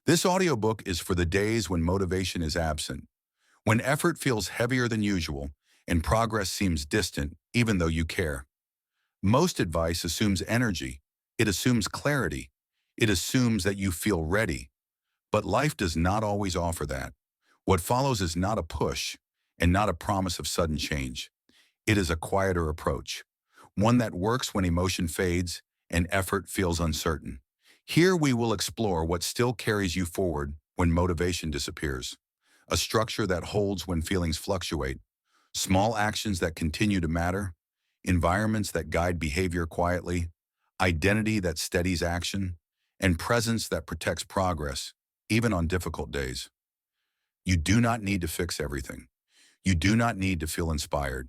This audiobook is for the days when motivation is absent, when effort feels heavier than usual and progress seems distant even though you care. Most advice assumes energy. It assumes clarity. It assumes that you feel ready. But life does not always offer that. What follows is not a push and not a promise of sudden change. It is a quieter approach, one that works when emotion fades and effort feels uncertain. Here we will explore what still carries you forward when motivation disappears, a structure that holds when feelings fluctuate, small actions that continue to matter, environments that guide behavior quietly, identity that steadies action, and presence that protects progress, even on difficult days. You do not need to fix everything. You do not need to feel inspired.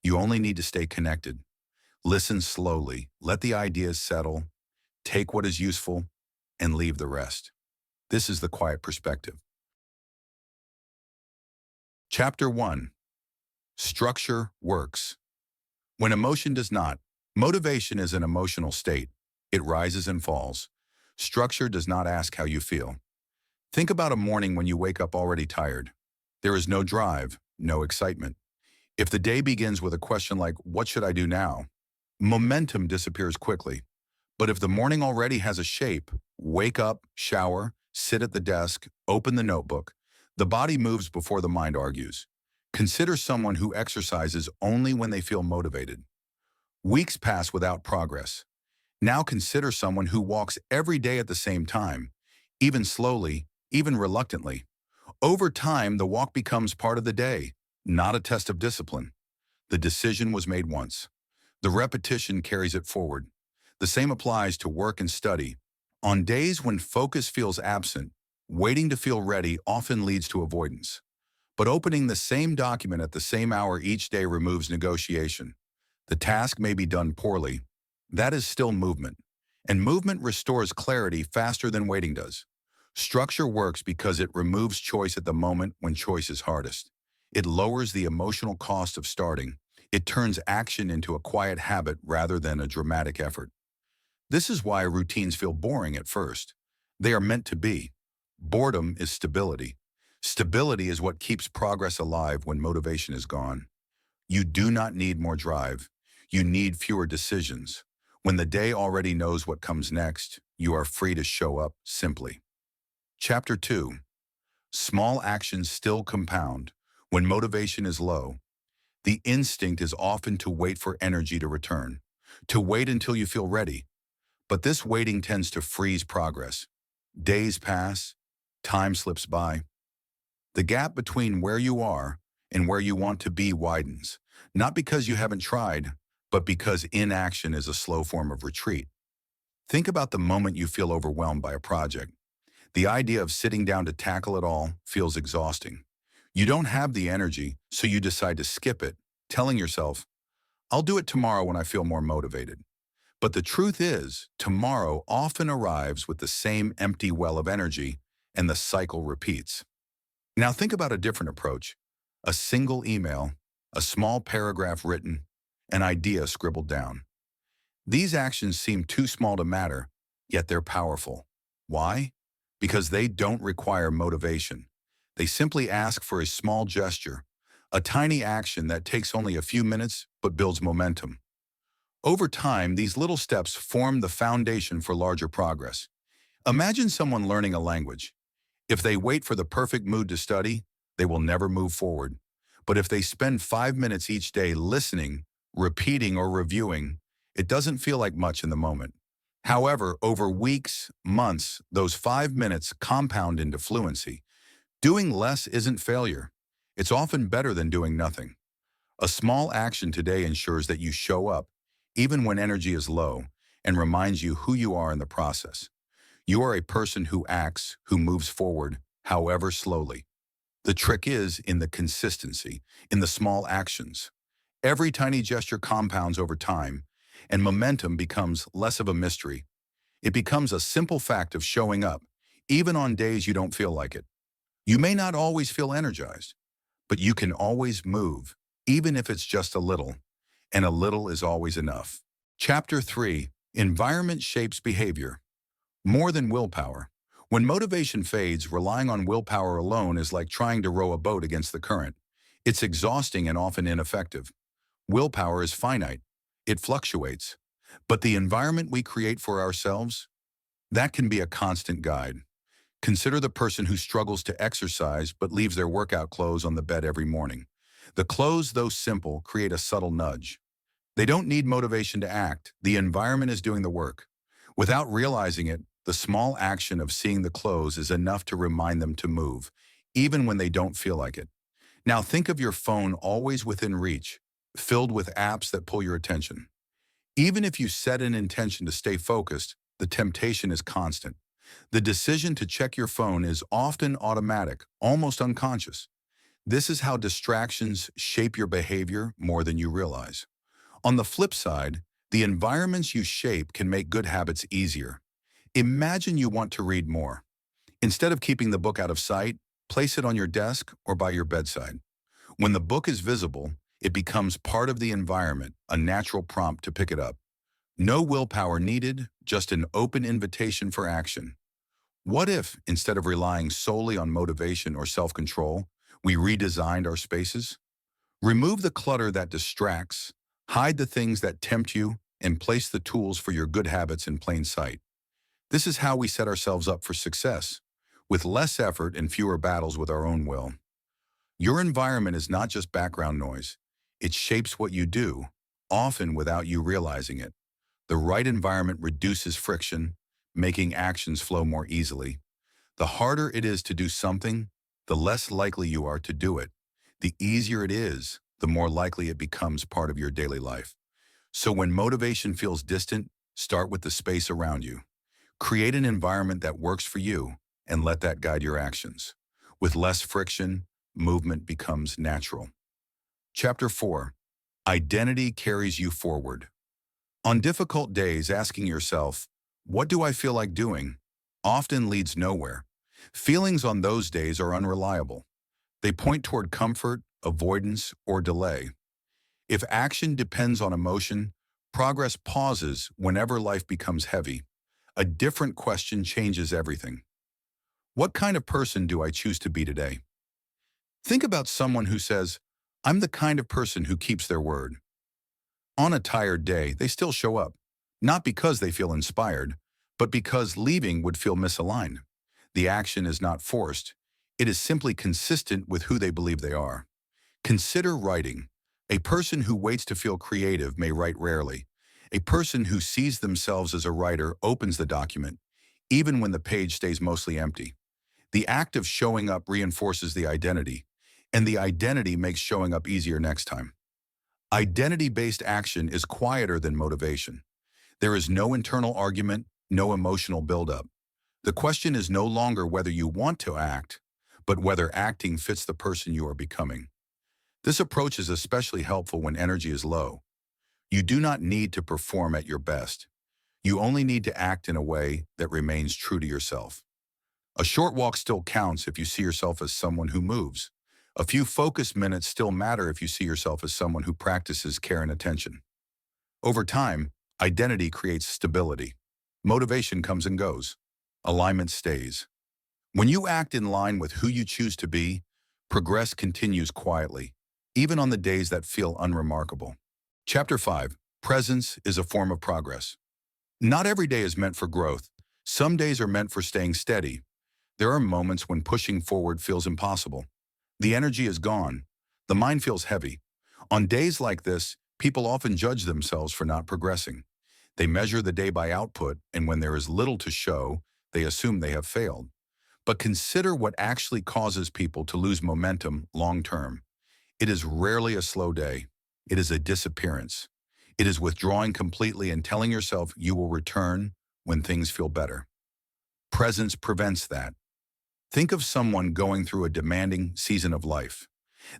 You only need to stay connected. Listen slowly, let the ideas settle, take what is useful, and leave the rest. This is the quiet perspective. Chapter 1. Structure works. When emotion does not, motivation is an emotional state. It rises and falls. Structure does not ask how you feel. Think about a morning when you wake up already tired. There is no drive, no excitement. If the day begins with a question like, "What should I do now?" momentum disappears quickly. But if the morning already has a shape, wake up, shower, sit at the desk, open the notebook, the body moves before the mind argues. Consider someone who exercises only when they feel motivated. Weeks pass without progress. Now consider someone who walks every day at the same time, even slowly, even reluctantly. Over time, the walk becomes part of the day, not a test of discipline. The decision was made once. The repetition carries it forward. The same applies to work and study. On days when focus feels absent, waiting to feel ready often leads to avoidance. But opening the same document at the same hour each day removes negotiation. The task may be done poorly. That is still movement. And movement restores clarity faster than waiting does. Structure works because it removes choice at the moment when choice is hardest. It lowers the emotional cost of starting. It turns action into a quiet habit rather than a dramatic effort. This is why routines feel boring at first. They are meant to be. Boredom is stability. Stability is what keeps progress alive when motivation is gone. You do not need more drive. You need fewer decisions. When the day already knows what comes next, you are free to show up simply. Chapter 2. Small actions still compound. When motivation is low, the instinct is often to wait for energy to return, to wait until you feel ready. But this waiting tends to freeze progress. Days pass, time slips by. The gap between where you are and where you want to be widens, not because you haven't tried, but because inaction is a slow form of retreat. Think about the moment you feel overwhelmed by a project. The idea of sitting down to tackle it all feels exhausting. You don't have the energy, so you decide to skip it, telling yourself, "I'll do it tomorrow when I feel more motivated." But the truth is, tomorrow often arrives with the same empty well of energy, and the cycle repeats. Now think about a different approach. A single email, a small paragraph written, an idea scribbled down. These actions seem too small to matter, yet they're powerful. Why? Because they don't require motivation. They simply ask for a small gesture, a tiny action that takes only a few minutes but builds momentum. Over time, these little steps form the foundation for larger progress. Imagine someone learning a language. If they wait for the perfect mood to study, they will never move forward. But if they spend 5 minutes each day listening, repeating, or reviewing, it doesn't feel like much in the moment. However, over weeks, months, those 5 minutes compound into fluency. Doing less isn't failure. It's often better than doing nothing. A small action today ensures that you show up, even when energy is low, and reminds you who you are in the process. You are a person who acts, who moves forward, however slowly. The trick is in the consistency, in the small actions. Every tiny gesture compounds over time, and momentum becomes less of a mystery. It becomes a simple fact of showing up, even on days you don't feel like it. You may not always feel energized, but you can always move, even if it's just a little, and a little is always enough. Chapter 3. Environment shapes behavior. More than willpower. When motivation fades, relying on willpower alone is like trying to row a boat against the current. It's exhausting and often ineffective. Willpower is finite. It fluctuates. But the environment we create for ourselves, that can be a constant guide. Consider the person who struggles to exercise but leaves their workout clothes on the bed every morning. The clothes, though simple, create a subtle nudge. They don't need motivation to act. The environment is doing the work. Without realizing it, the small action of seeing the clothes is enough to remind them to move, even when they don't feel like it. Now think of your phone always within reach, filled with apps that pull your attention. Even if you set an intention to stay focused, the temptation is constant. The decision to check your phone is often automatic, almost unconscious. This is how distractions shape your behavior more than you realize. On the flip side, the environments you shape can make good habits easier. Imagine you want to read more. Instead of keeping the book out of sight, place it on your desk or by your bedside. When the book is visible, it becomes part of the environment, a natural prompt to pick it up. No willpower needed, just an open invitation for action. What if, instead of relying solely on motivation or self-control, we redesigned our spaces? Remove the clutter that distracts, hide the things that tempt you, and place the tools for your good habits in plain sight. This is how we set ourselves up for success, with less effort and fewer battles with our own will. Your environment is not just background noise. It shapes what you do, often without you realizing it. The right environment reduces friction, making actions flow more easily. The harder it is to do something, the less likely you are to do it. The easier it is, the more likely it becomes part of your daily life. So when motivation feels distant, start with the space around you. Create an environment that works for you and let that guide your actions. With less friction, movement becomes natural. Chapter 4. Identity carries you forward. On difficult days, asking yourself, "What do I feel like doing?" often leads nowhere. Feelings on those days are unreliable. They point toward comfort, avoidance, or delay. If action depends on emotion, progress pauses whenever life becomes heavy. A different question changes everything. What kind of person do I choose to be today? Think about someone who says, "I'm the kind of person who keeps their word." On a tired day, they still show up, not because they feel inspired, but because leaving would feel misaligned. The action is not forced. It is simply consistent with who they believe they are. Consider writing. A person who waits to feel creative may write rarely. A person who sees themselves as a writer opens the document, even when the page stays mostly empty. The act of showing up reinforces the identity, and the identity makes showing up easier next time. Identity-based action is quieter than motivation. There is no internal argument, no emotional buildup. The question is no longer whether you want to act, but whether acting fits the person you are becoming. This approach is especially helpful when energy is low. You do not need to perform at your best. You only need to act in a way that remains true to yourself. A short walk still counts if you see yourself as someone who moves. A few focused minutes still matter if you see yourself as someone who practices care and attention. Over time, identity creates stability. Motivation comes and goes. Alignment stays. When you act in line with who you choose to be, progress continues quietly, even on the days that feel unremarkable. Chapter 5. Presence is a form of progress. Not every day is meant for growth. Some days are meant for staying steady. There are moments when pushing forward feels impossible. The energy is gone. The mind feels heavy. On days like this, people often judge themselves for not progressing. They measure the day by output, and when there is little to show, they assume they have failed. But consider what actually causes people to lose momentum long term. It is rarely a slow day. It is a disappearance. It is withdrawing completely and telling yourself you will return when things feel better. Presence prevents that. Think of someone going through a demanding season of life.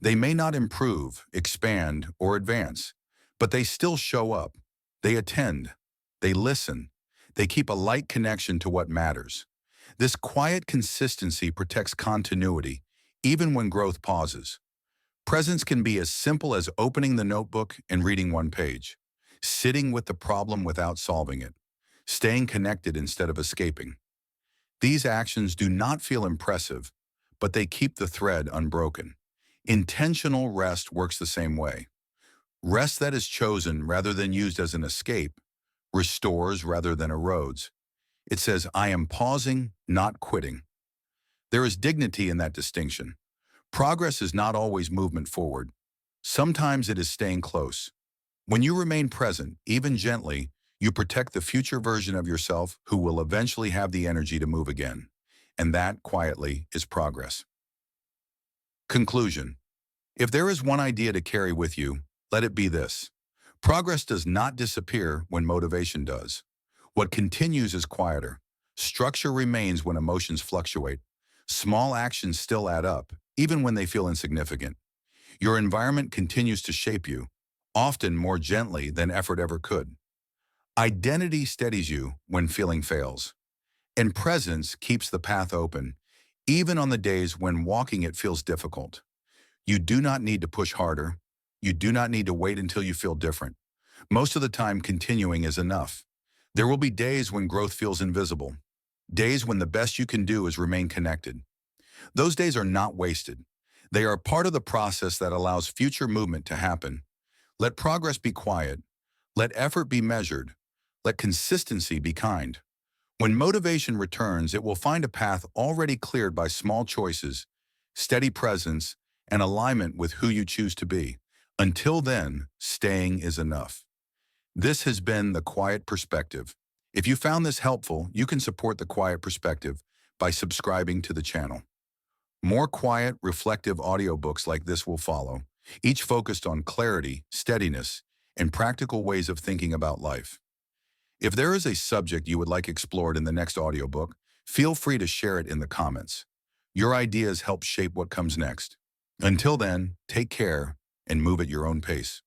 They may not improve, expand, or advance, but they still show up. They attend. They listen. They keep a light connection to what matters. This quiet consistency protects continuity, even when growth pauses. Presence can be as simple as opening the notebook and reading one page, sitting with the problem without solving it, staying connected instead of escaping. These actions do not feel impressive, but they keep the thread unbroken. Intentional rest works the same way. Rest that is chosen rather than used as an escape restores rather than erodes. It says, I am pausing, not quitting. There is dignity in that distinction. Progress is not always movement forward. Sometimes it is staying close. When you remain present, even gently, you protect the future version of yourself who will eventually have the energy to move again. And that, quietly, is progress. Conclusion. If there is one idea to carry with you, let it be this. Progress does not disappear when motivation does. What continues is quieter. Structure remains when emotions fluctuate. Small actions still add up, even when they feel insignificant. Your environment continues to shape you, often more gently than effort ever could. Identity steadies you when feeling fails, and presence keeps the path open, even on the days when walking it feels difficult. You do not need to push harder. You do not need to wait until you feel different. Most of the time, continuing is enough. There will be days when growth feels invisible, days when the best you can do is remain connected. Those days are not wasted. They are part of the process that allows future movement to happen. Let progress be quiet. Let effort be measured. Let consistency be kind. When motivation returns, it will find a path already cleared by small choices, steady presence, and alignment with who you choose to be. Until then, staying is enough. This has been The Quiet Perspective. If you found this helpful, you can support The Quiet Perspective by subscribing to the channel. More quiet, reflective audiobooks like this will follow, each focused on clarity, steadiness, and practical ways of thinking about life. If there is a subject you would like explored in the next audiobook, feel free to share it in the comments. Your ideas help shape what comes next. Until then, take care and move at your own pace.